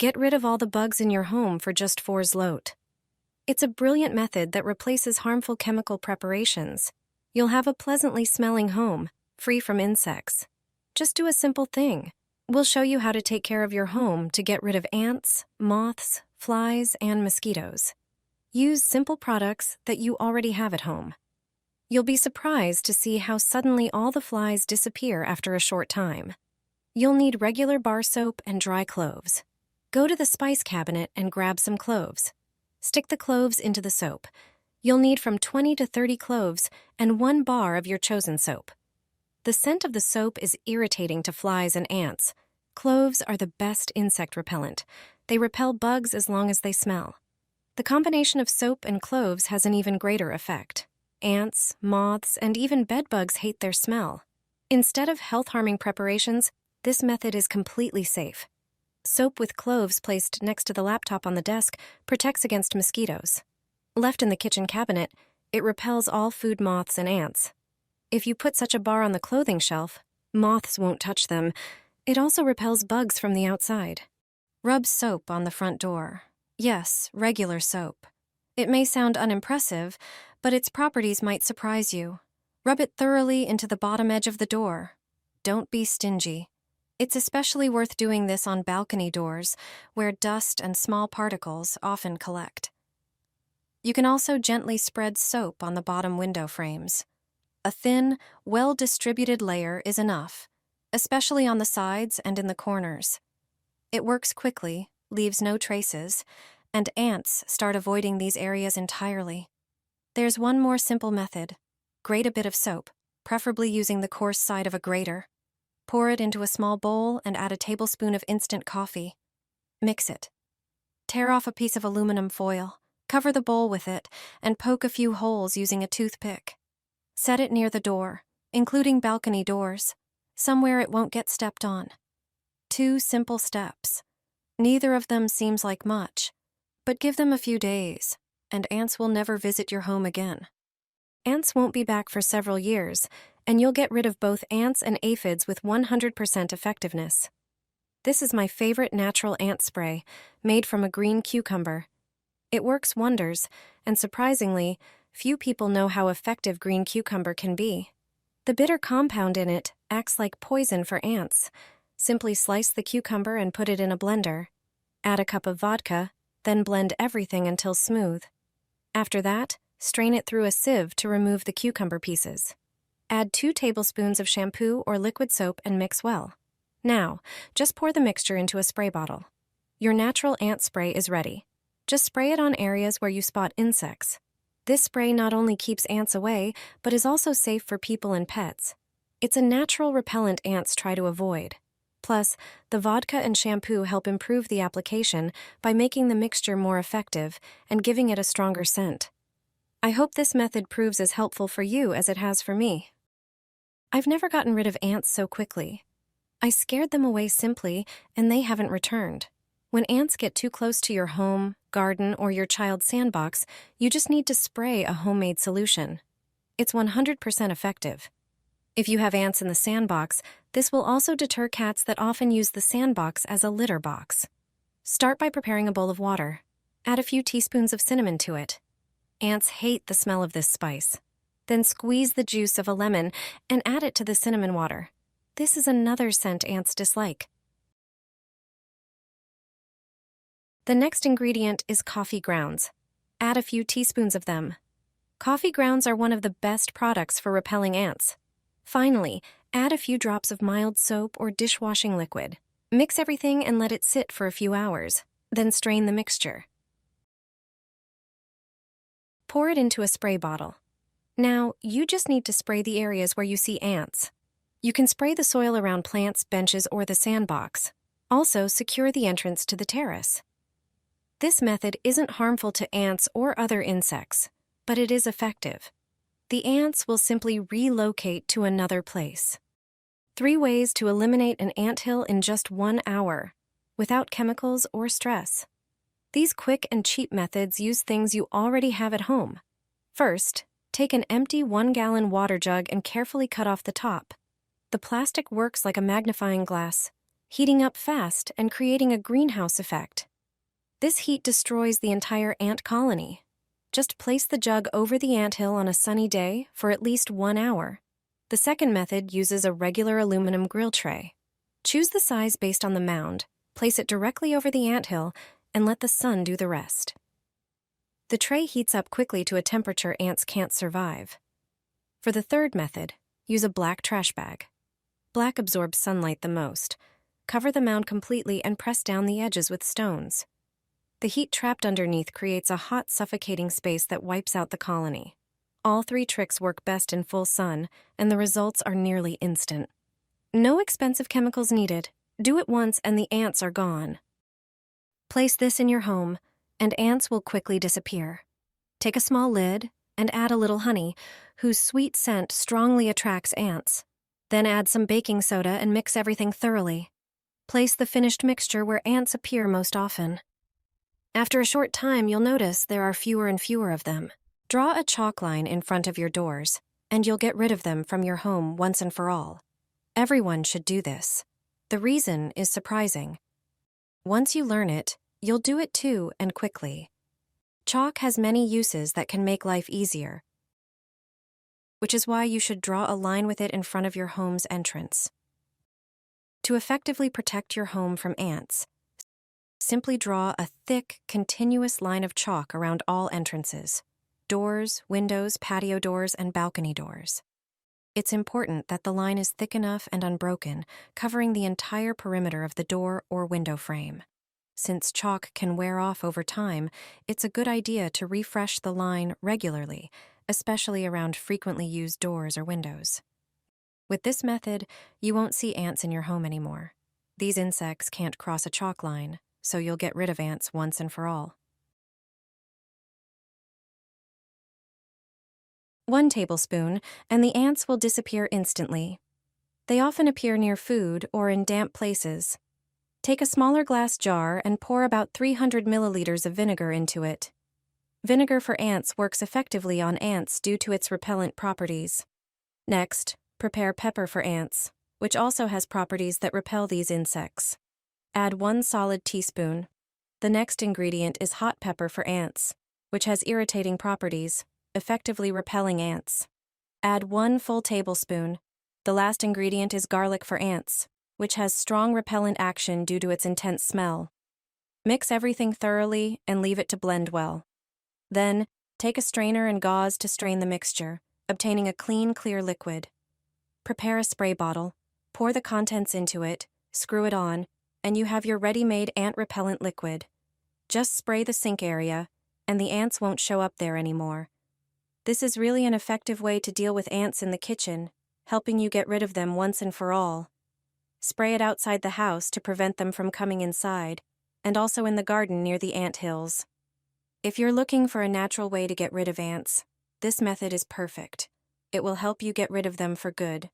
Get rid of all the bugs in your home for just 4 zloty. It's a brilliant method that replaces harmful chemical preparations. You'll have a pleasantly smelling home, free from insects. Just do a simple thing. We'll show you how to take care of your home to get rid of ants, moths, flies, and mosquitoes. Use simple products that you already have at home. You'll be surprised to see how suddenly all the flies disappear after a short time. You'll need regular bar soap and dry cloves. Go to the spice cabinet and grab some cloves. Stick the cloves into the soap. You'll need from 20 to 30 cloves and 1 bar of your chosen soap. The scent of the soap is irritating to flies and ants. Cloves are the best insect repellent. They repel bugs as long as they smell. The combination of soap and cloves has an even greater effect. Ants, moths, and even bedbugs hate their smell. Instead of health-harming preparations, this method is completely safe. Soap with cloves placed next to the laptop on the desk protects against mosquitoes. Left in the kitchen cabinet, it repels all food moths and ants. If you put such a bar on the clothing shelf, moths won't touch them. It also repels bugs from the outside. Rub soap on the front door. Yes, regular soap. It may sound unimpressive, but its properties might surprise you. Rub it thoroughly into the bottom edge of the door. Don't be stingy. It's especially worth doing this on balcony doors, where dust and small particles often collect. You can also gently spread soap on the bottom window frames. A thin, well-distributed layer is enough, especially on the sides and in the corners. It works quickly, leaves no traces, and ants start avoiding these areas entirely. There's one more simple method. Grate a bit of soap, preferably using the coarse side of a grater. Pour it into a small bowl and add a tablespoon of instant coffee. Mix it. Tear off a piece of aluminum foil, cover the bowl with it, and poke a few holes using a toothpick. Set it near the door, including balcony doors, somewhere it won't get stepped on. 2 simple steps. Neither of them seems like much, but give them a few days, and ants will never visit your home again. Ants won't be back for several years, and you'll get rid of both ants and aphids with 100% effectiveness. This is my favorite natural ant spray, made from a green cucumber. It works wonders, and surprisingly, few people know how effective green cucumber can be. The bitter compound in it acts like poison for ants. Simply slice the cucumber and put it in a blender. Add a cup of vodka, then blend everything until smooth. After that, strain it through a sieve to remove the cucumber pieces. Add 2 tablespoons of shampoo or liquid soap and mix well. Now, just pour the mixture into a spray bottle. Your natural ant spray is ready. Just spray it on areas where you spot insects. This spray not only keeps ants away, but is also safe for people and pets. It's a natural repellent ants try to avoid. Plus, the vodka and shampoo help improve the application by making the mixture more effective and giving it a stronger scent. I hope this method proves as helpful for you as it has for me. I've never gotten rid of ants so quickly. I scared them away simply, and they haven't returned. When ants get too close to your home, garden, or your child's sandbox, you just need to spray a homemade solution. It's 100% effective. If you have ants in the sandbox, this will also deter cats that often use the sandbox as a litter box. Start by preparing a bowl of water. Add a few teaspoons of cinnamon to it. Ants hate the smell of this spice. Then squeeze the juice of a lemon and add it to the cinnamon water. This is another scent ants dislike. The next ingredient is coffee grounds. Add a few teaspoons of them. Coffee grounds are one of the best products for repelling ants. Finally, add a few drops of mild soap or dishwashing liquid. Mix everything and let it sit for a few hours. Then strain the mixture. Pour it into a spray bottle. Now, you just need to spray the areas where you see ants. You can spray the soil around plants, benches, or the sandbox. Also, secure the entrance to the terrace. This method isn't harmful to ants or other insects, but it is effective. The ants will simply relocate to another place. 3 ways to eliminate an anthill in just 1 hour, without chemicals or stress. These quick and cheap methods use things you already have at home. First, take an empty 1-gallon water jug and carefully cut off the top. The plastic works like a magnifying glass. heating up fast and creating a greenhouse effect. This heat destroys the entire ant colony. Just place the jug over the anthill on a sunny day for at least 1 hour. The second method uses a regular aluminum grill tray. Choose the size based on the mound, place it directly over the anthill, and let the sun do the rest. The tray heats up quickly to a temperature ants can't survive. For the third method, use a black trash bag. Black absorbs sunlight the most. Cover the mound completely and press down the edges with stones. The heat trapped underneath creates a hot, suffocating space that wipes out the colony. All 3 tricks work best in full sun, and the results are nearly instant. No expensive chemicals needed. Do it once and the ants are gone. Place this in your home, and ants will quickly disappear. Take a small lid and add a little honey, whose sweet scent strongly attracts ants. Then add some baking soda and mix everything thoroughly. Place the finished mixture where ants appear most often. After a short time, you'll notice there are fewer and fewer of them. Draw a chalk line in front of your doors, and you'll get rid of them from your home once and for all. Everyone should do this. The reason is surprising. Once you learn it, you'll do it too, and quickly. Chalk has many uses that can make life easier, which is why you should draw a line with it in front of your home's entrance. To effectively protect your home from ants, simply draw a thick, continuous line of chalk around all entrances: doors, windows, patio doors, and balcony doors. It's important that the line is thick enough and unbroken, covering the entire perimeter of the door or window frame. Since chalk can wear off over time, it's a good idea to refresh the line regularly, especially around frequently used doors or windows. With this method, you won't see ants in your home anymore. These insects can't cross a chalk line, so you'll get rid of ants once and for all. 1 tablespoon, and the ants will disappear instantly. They often appear near food or in damp places. Take a smaller glass jar and pour about 300 milliliters of vinegar into it. Vinegar for ants works effectively on ants due to its repellent properties. Next, prepare pepper for ants, which also has properties that repel these insects. Add 1 solid teaspoon. The next ingredient is hot pepper for ants, which has irritating properties, effectively repelling ants. Add 1 full tablespoon. The last ingredient is garlic for ants, which has strong repellent action due to its intense smell. Mix everything thoroughly and leave it to blend well. Then, take a strainer and gauze to strain the mixture, obtaining a clean, clear liquid. Prepare a spray bottle, pour the contents into it, screw it on, and you have your ready-made ant repellent liquid. Just spray the sink area, and the ants won't show up there anymore. This is really an effective way to deal with ants in the kitchen, helping you get rid of them once and for all. Spray it outside the house to prevent them from coming inside, and also in the garden near the ant hills. If you're looking for a natural way to get rid of ants, this method is perfect. It will help you get rid of them for good.